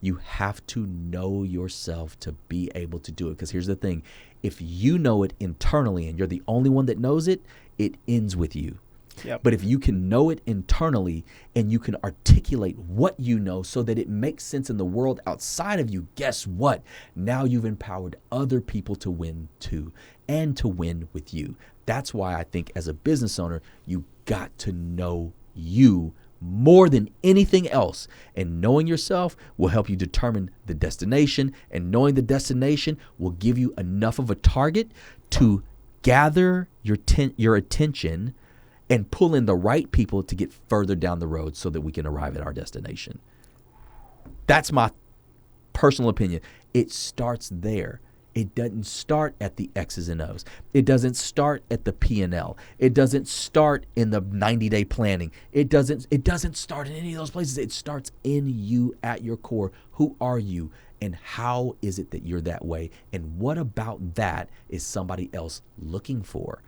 You have to know yourself to be able to do it. Because here's the thing. If you know it internally and you're the only one that knows it, it ends with you. Yep. But if you can know it internally and you can articulate what you know so that it makes sense in the world outside of you, guess what? Now you've empowered other people to win too and to win with you. That's why I think as a business owner, you got to know you more than anything else. And knowing yourself will help you determine the destination, and knowing the destination will give you enough of a target to gather your attention and pull in the right people to get further down the road so that we can arrive at our destination. That's my personal opinion. It starts there. It doesn't start at the X's and O's. It doesn't start at the P&L. It doesn't start in the 90-day planning. It doesn't start in any of those places. It starts in you at your core. Who are you? And how is it that you're that way? And what about that is somebody else looking for?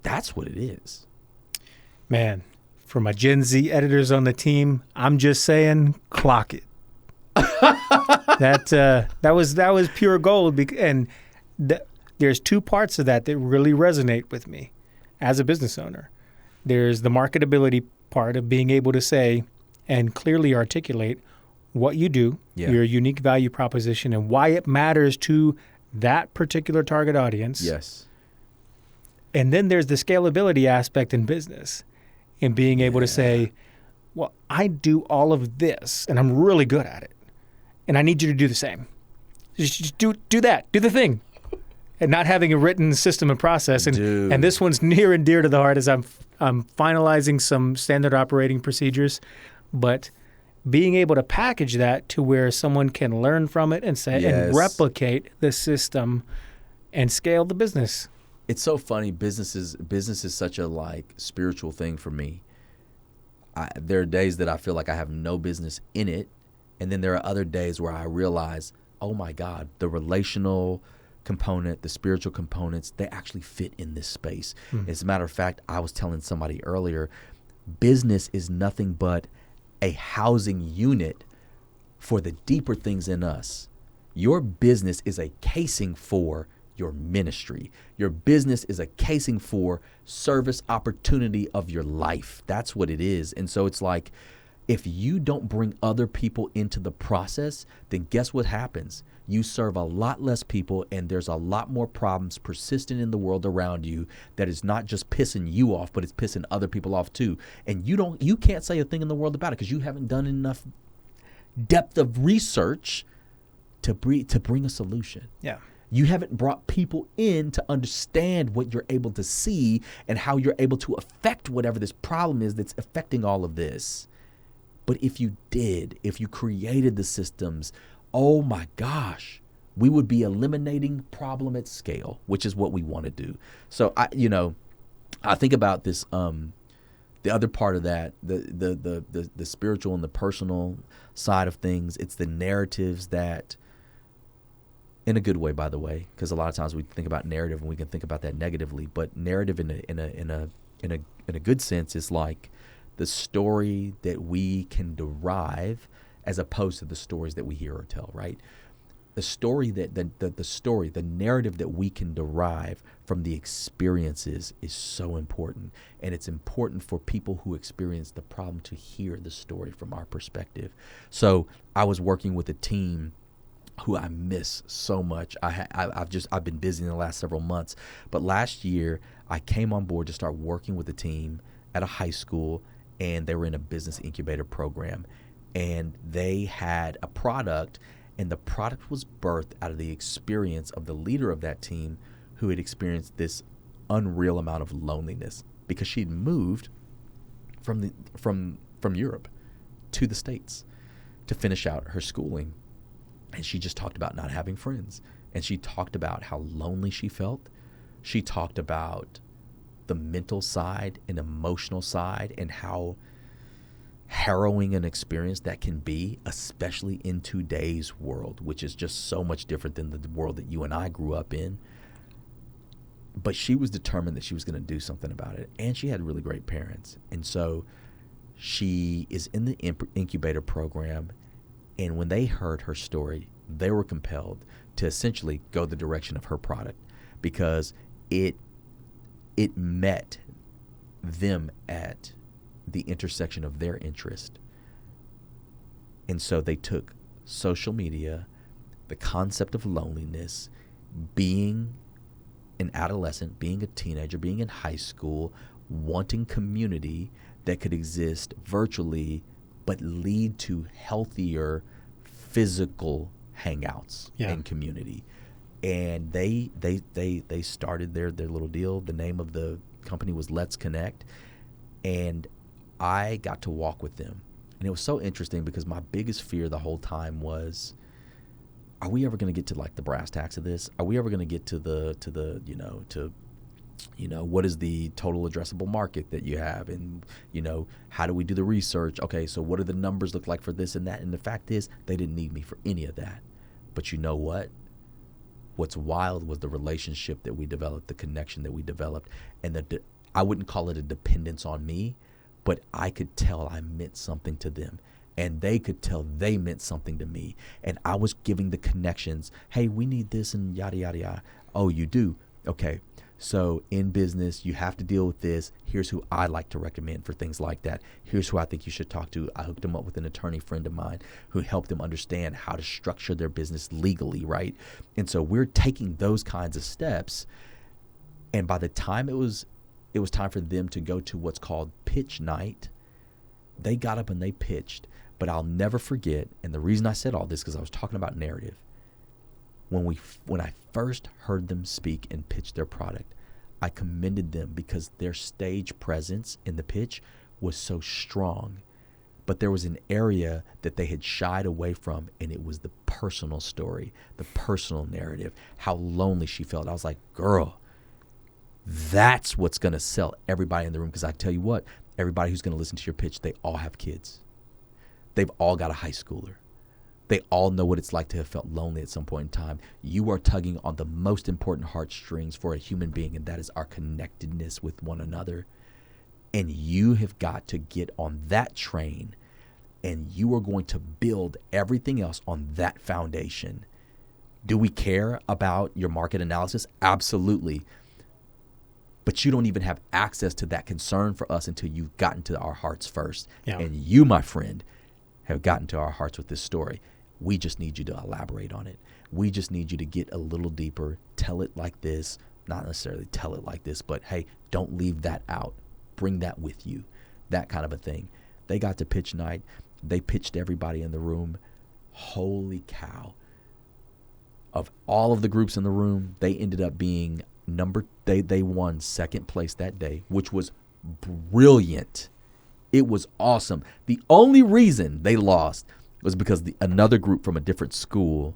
That's what it is. Man, for my Gen Z editors on the team, I'm just saying, clock it. That was pure gold. And there's two parts of that really resonate with me. as a business owner. There's the marketability part of being able to say and clearly articulate what you do, your unique value proposition, and why it matters to that particular target audience. Yes. And then there's the scalability aspect in business and being able to say, well, I do all of this and I'm really good at it. And I need you to do the same. Just do that. Do the thing. And not having a written system and process. And this one's near and dear to the heart as I'm finalizing some standard operating procedures. But being able to package that to where someone can learn from it and say and replicate the system and scale the business. It's so funny. Business is such a spiritual thing for me. There are days that I feel like I have no business in it. And then there are other days where I realize, oh my God, the relational component, the spiritual components, they actually fit in this space. As a matter of fact, I was telling somebody earlier, business is nothing but a housing unit for the deeper things in us. Your business is a casing for your ministry. Your business is a casing for service opportunity of your life. That's what it is. And so it's like, if you don't bring other people into the process, then guess what happens? You serve a lot less people, and there's a lot more problems persistent in the world around you that is not just pissing you off, but it's pissing other people off too. And you can't say a thing in the world about it because you haven't done enough depth of research to bring a solution. Yeah. You haven't brought people in to understand what you're able to see and how you're able to affect whatever this problem is that's affecting all of this. But if you created the systems, oh my gosh, we would be eliminating problem at scale, which is what we want to do. So I think about this, the other part of that, the spiritual and the personal side of things. It's the narratives that, in a good way, by the way, because a lot of times we think about narrative and we can think about that negatively. But narrative in a good sense is like the story that we can derive as opposed to the stories that we hear or tell, right? The story the narrative that we can derive from the experiences is so important. And it's important for people who experience the problem to hear the story from our perspective. So I was working with a team who I miss so much. I've been busy in the last several months, but last year I came on board to start working with a team at a high school, and they were in a business incubator program, and they had a product, and the product was birthed out of the experience of the leader of that team who had experienced this unreal amount of loneliness because she'd moved from Europe to the States to finish out her schooling. And she just talked about not having friends. And she talked about how lonely she felt. She talked about the mental side and emotional side and how harrowing an experience that can be, especially in today's world, which is just so much different than the world that you and I grew up in. But she was determined that she was going to do something about it. And she had really great parents. And so she is in the incubator program. And when they heard her story, they were compelled to essentially go the direction of her product because it met them at the intersection of their interest. And so they took social media, the concept of loneliness, being an adolescent, being a teenager, being in high school, wanting community that could exist virtually but lead to healthier physical hangouts and community. And they started their little deal. The name of the company was Let's Connect. And I got to walk with them. And it was so interesting because my biggest fear the whole time was, are we ever going to get to like the brass tacks of this? Are we ever going to get to what is the total addressable market that you have? And, how do we do the research? Okay, so what do the numbers look like for this and that? And the fact is, they didn't need me for any of that. But you know what? What's wild was the relationship that we developed, the connection that we developed. And I wouldn't call it a dependence on me, but I could tell I meant something to them. And they could tell they meant something to me. And I was giving the connections. Hey, we need this and yada, yada, yada. Oh, you do? Okay. So in business, you have to deal with this. Here's who I like to recommend for things like that. Here's who I think you should talk to. I hooked them up with an attorney friend of mine who helped them understand how to structure their business legally, right? And so we're taking those kinds of steps. And by the time it was time for them to go to what's called pitch night, they got up and they pitched. But I'll never forget, and the reason I said all this because I was talking about narrative. When I first heard them speak and pitch their product, I commended them because their stage presence in the pitch was so strong. But there was an area that they had shied away from, and it was the personal story, the personal narrative, how lonely she felt. I was like, girl, that's what's going to sell everybody in the room. Because I tell you what, everybody who's going to listen to your pitch, they all have kids. They've all got a high schooler. They all know what it's like to have felt lonely at some point in time. You are tugging on the most important heartstrings for a human being, and that is our connectedness with one another. And you have got to get on that train, and you are going to build everything else on that foundation. Do we care about your market analysis? Absolutely. But you don't even have access to that concern for us until you've gotten to our hearts first. Yeah. And you, my friend, have gotten to our hearts with this story. We just need you to elaborate on it. We just need you to get a little deeper, tell it like this, not necessarily tell it like this, but hey, don't leave that out. Bring that with you, that kind of a thing. They got to pitch night. They pitched everybody in the room. Holy cow. Of all of the groups in the room, they ended up being they won second place that day, which was brilliant. It was awesome. The only reason they lost was because another group from a different school,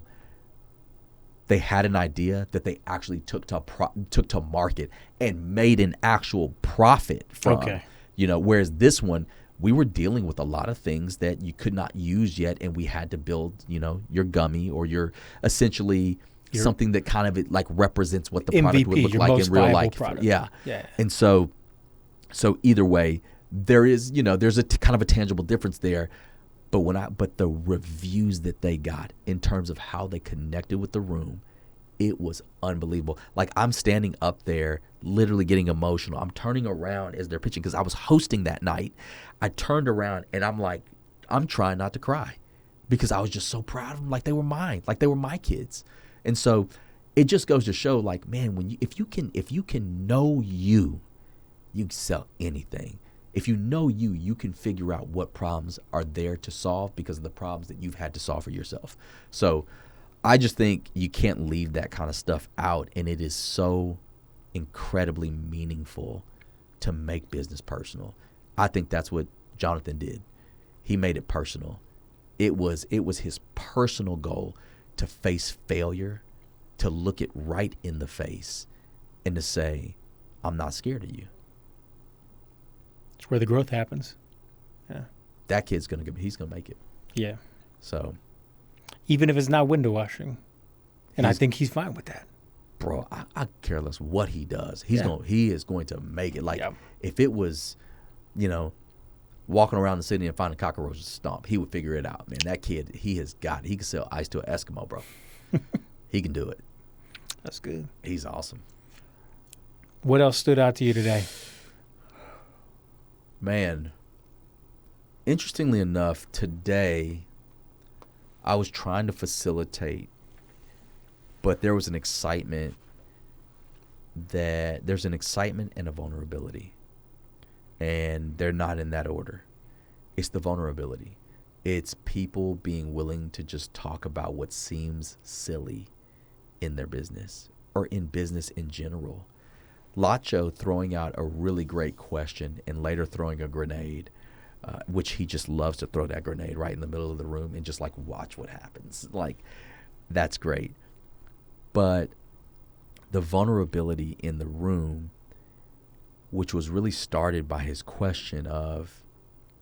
they had an idea that they actually took to market and made an actual profit from. Okay. Whereas this one, we were dealing with a lot of things that you could not use yet, and we had to build, your gummy or your essentially something that kind of like represents what the MVP, product would look like in real life. Yeah. And so either way, there's a kind of a tangible difference there. But the reviews that they got in terms of how they connected with the room, it was unbelievable. Like, I'm standing up there literally getting emotional. I'm turning around as they're pitching because I was hosting that night. I turned around and I'm like, I'm trying not to cry because I was just so proud of them. Like, they were mine, like they were my kids. And so it just goes to show, like, man, if you can know you can sell anything. If you know you can figure out what problems are there to solve because of the problems that you've had to solve for yourself. So I just think you can't leave that kind of stuff out, and it is so incredibly meaningful to make business personal. I think that's what Jonathan did. He made it personal. It was his personal goal to face failure, to look it right in the face, and to say, I'm not scared of you. It's where the growth happens. Yeah. That kid's he's gonna make it. Yeah. So even if it's not window washing. And I think he's fine with that. Bro, I care less what he does. He is going to make it. Like, if it was, walking around the city and finding cockroaches to stomp, he would figure it out, man. That kid, he can sell ice to an Eskimo, bro. He can do it. That's good. He's awesome. What else stood out to you today? Man, interestingly enough, today I was trying to facilitate, but there's an excitement and a vulnerability, and they're not in that order. It's the vulnerability. It's people being willing to just talk about what seems silly in their business or in business in general. Lacho throwing out a really great question and later throwing a grenade, which he just loves to throw that grenade right in the middle of the room and just like watch what happens. Like, that's great. But the vulnerability in the room, which was really started by his question of,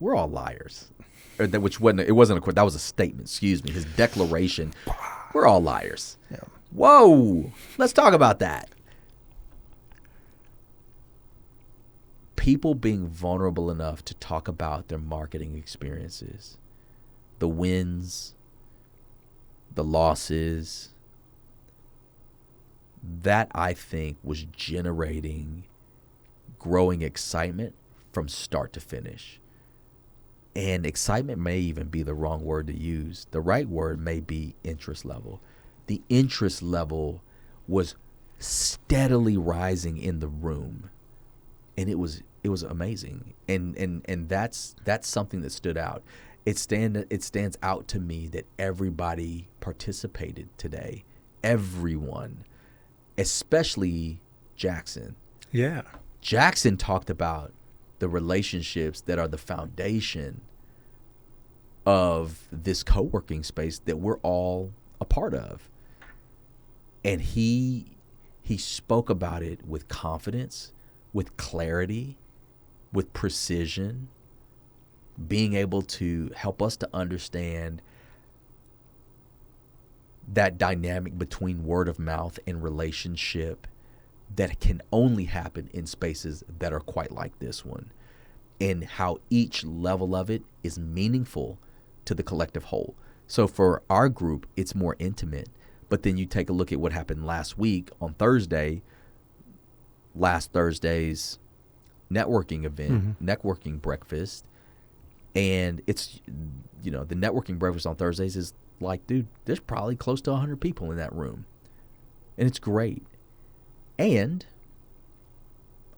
we're all liars. Or that, which wasn't, it wasn't a question, that was a statement, excuse me. His declaration, we're all liars. Yeah. Whoa, let's talk about that. People being vulnerable enough to talk about their marketing experiences, the wins, the losses, that I think was generating growing excitement from start to finish. And excitement may even be the wrong word to use. The right word may be interest level. The interest level was steadily rising in the room, and it was amazing. And that's something that stood out. It stands out to me that everybody participated today. Everyone, especially Jackson. Yeah. Jackson talked about the relationships that are the foundation of this co-working space that we're all a part of. And he spoke about it with confidence, with clarity, with precision, being able to help us to understand that dynamic between word of mouth and relationship that can only happen in spaces that are quite like this one, and how each level of it is meaningful to the collective whole. So for our group, it's more intimate. But then you take a look at what happened last week on Thursday, last Thursday's networking event, networking breakfast. And it's, the networking breakfast on Thursdays is like, dude, there's probably close to 100 people in that room. And it's great. And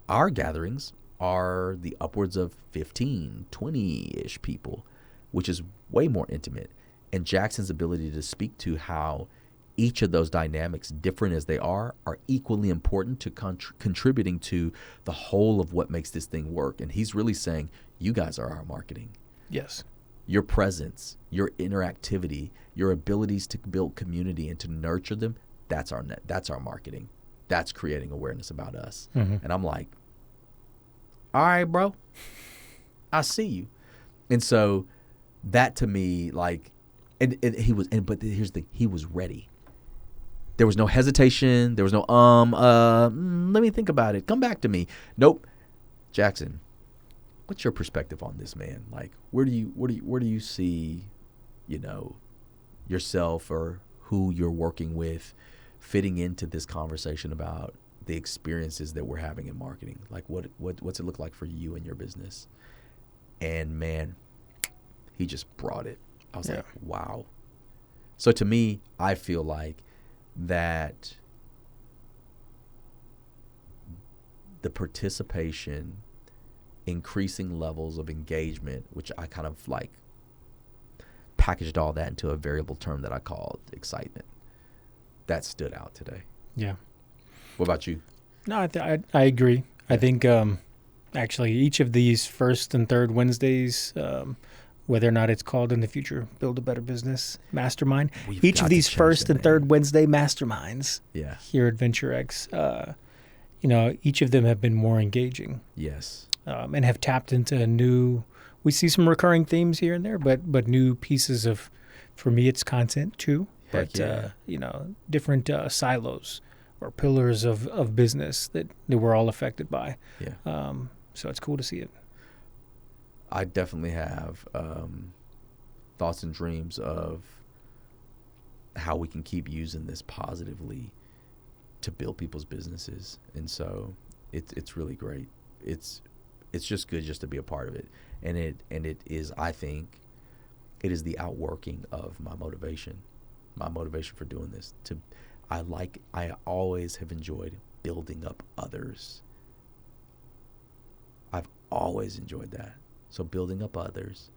our gatherings are the upwards of 15, 20-ish people, which is way more intimate. And Jackson's ability to speak to how each of those dynamics, different as they are equally important to contributing to the whole of what makes this thing work. And he's really saying, you guys are our marketing. Yes. Your presence, your interactivity, your abilities to build community and to nurture them, that's our marketing. That's creating awareness about us. And I'm like, all right, bro, I see you. And so that to me, like, and he was, but here's the thing, he was ready. There was no hesitation. There was no, let me think about it. Come back to me. Nope. Jackson, what's your perspective on this, man? Like, where do you see, yourself or who you're working with fitting into this conversation about the experiences that we're having in marketing? Like, what's it look like for you and your business? And man, he just brought it. I was like, wow. So to me, I feel like that the participation, increasing levels of engagement, which I kind of like packaged all that into a variable term that I called excitement, that stood out today. Yeah. What about you? No, I agree. I think actually each of these first and third Wednesdays, whether or not it's called in the future Build a Better Business Mastermind, each of these first and third Wednesday masterminds here at VentureX, each of them have been more engaging. Yes. And have tapped into we see some recurring themes here and there, but new pieces of, for me, it's content too. But, different silos or pillars of business that we're all affected by. Yeah. So it's cool to see it. I definitely have thoughts and dreams of how we can keep using this positively to build people's businesses. And so it's really great. It's just good just to be a part of it. And it is, I think, it is the outworking of my motivation for doing this. I always have enjoyed building up others. I've always enjoyed that. So building up others,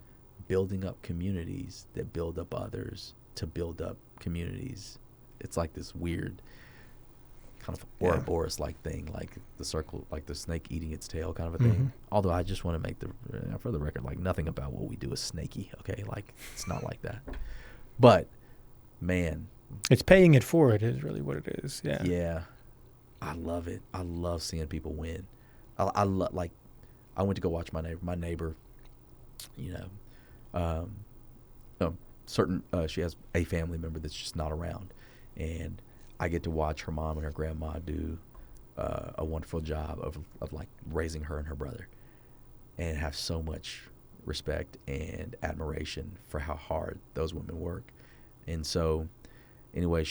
building up communities that build up others to build up communities. It's like this weird kind of Ouroboros-like thing, like the circle, like the snake eating its tail kind of a thing. Although I just want to make for the record, like nothing about what we do is snaky, okay? Like it's not like that. But man, it's paying it forward is really what it is. Yeah. Yeah. I love it. I love seeing people win. I went to go watch my neighbor, she has a family member that's just not around. And I get to watch her mom and her grandma do a wonderful job of like raising her and her brother, and have so much respect and admiration for how hard those women work. And so anyway,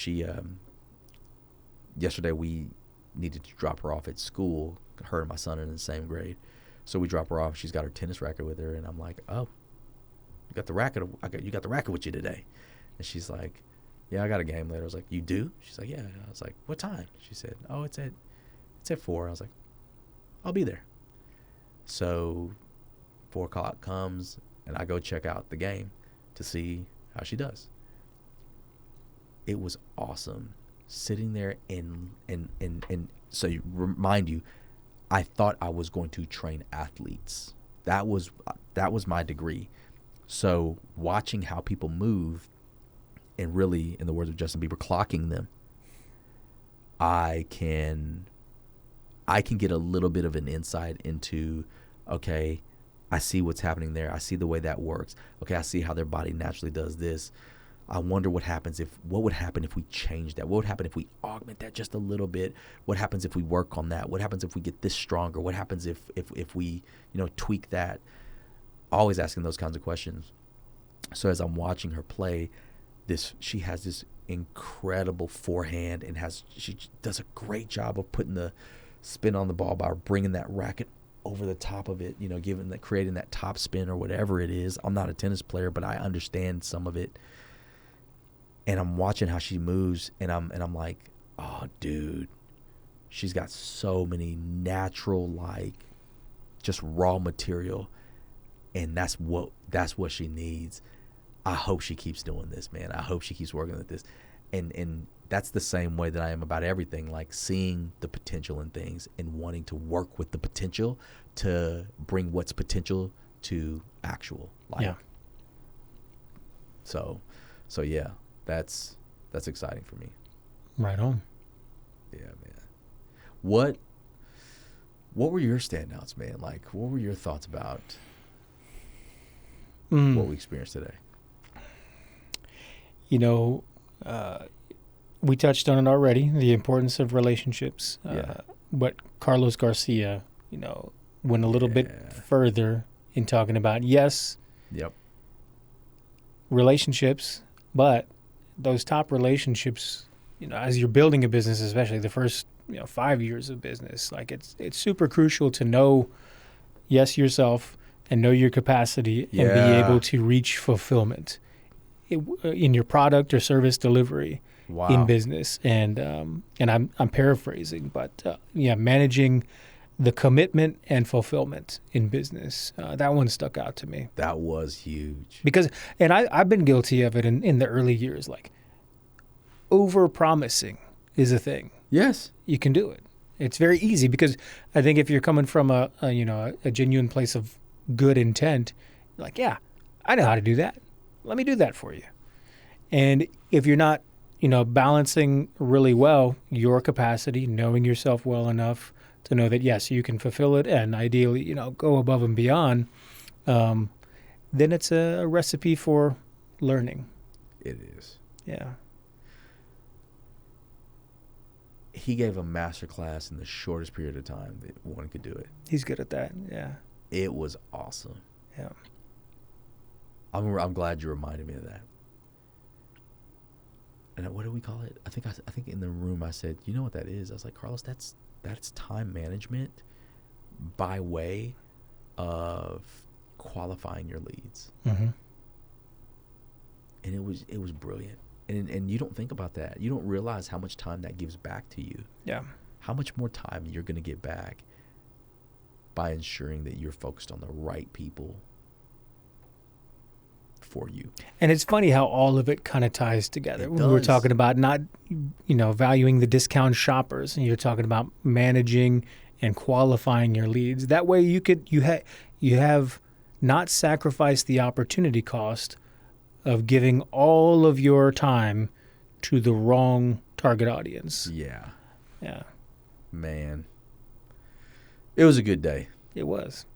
yesterday we needed to drop her off at school. Her and my son are in the same grade. So we drop her off. She's got her tennis racket with her. And I'm like, oh, you got the racket with you today. And she's like, yeah, I got a game later. I was like, you do? She's like, yeah. I was like, what time? She said, oh, it's at 4. I was like, I'll be there. So 4 o'clock comes, and I go check out the game to see how she does. It was awesome sitting there and so remind you, I thought I was going to train athletes. That was my degree. So watching how people move and really, in the words of Justin Bieber, clocking them, I can get a little bit of an insight into, okay, I see what's happening there. I see the way that works. Okay, I see how their body naturally does this. I wonder what would happen if we change that? What would happen if we augment that just a little bit? What happens if we work on that? What happens if we get this stronger? What happens if we, tweak that? Always asking those kinds of questions. So as I'm watching her play, she has this incredible forehand and she does a great job of putting the spin on the ball by bringing that racket over the top of it, creating that top spin or whatever it is. I'm not a tennis player, but I understand some of it. And I'm watching how she moves, and I'm like, oh, dude, she's got so many natural, just raw material, and that's what she needs. I hope she keeps doing this, man. I hope she keeps working at this, and that's the same way that I am about everything, like seeing the potential in things and wanting to work with the potential to bring what's potential to actual life. Yeah. So yeah. That's exciting for me. Right on. Yeah, man. What were your standouts, man? Like, what were your thoughts about what we experienced today? We touched on it already, the importance of relationships. But Carlos Garcia, went a little bit further in talking about, yes, relationships, but those top relationships, as you're building a business, especially the first 5 years of business, like it's super crucial to know, yes, yourself, and know your capacity and be able to reach fulfillment in your product or service delivery in business. And I'm paraphrasing, but managing the commitment and fulfillment in business. That one stuck out to me. That was huge. Because, and I've been guilty of it in the early years, like over-promising is a thing. Yes. You can do it. It's very easy because I think if you're coming from a genuine place of good intent, like, yeah, I know how to do that. Let me do that for you. And if you're not, balancing really well your capacity, knowing yourself well enough to know that, yes, you can fulfill it and ideally, go above and beyond, then it's a recipe for learning. It is. Yeah. He gave a master class in the shortest period of time that one could do it. He's good at that. Yeah. It was awesome. Yeah. I'm glad you reminded me of that. And what do we call it? I think in the room I said, you know what that is? I was like, Carlos, that's time management by way of qualifying your leads. Mm-hmm. And it was brilliant. And you don't think about that. You don't realize how much time that gives back to you. Yeah. How much more time you're going to get back by ensuring that you're focused on the right people for you. And it's funny how all of it kind of ties together. We were talking about not, valuing the discount shoppers, and you're talking about managing and qualifying your leads. That way you have not sacrificed the opportunity cost of giving all of your time to the wrong target audience. Yeah. Yeah. Man. It was a good day. It was.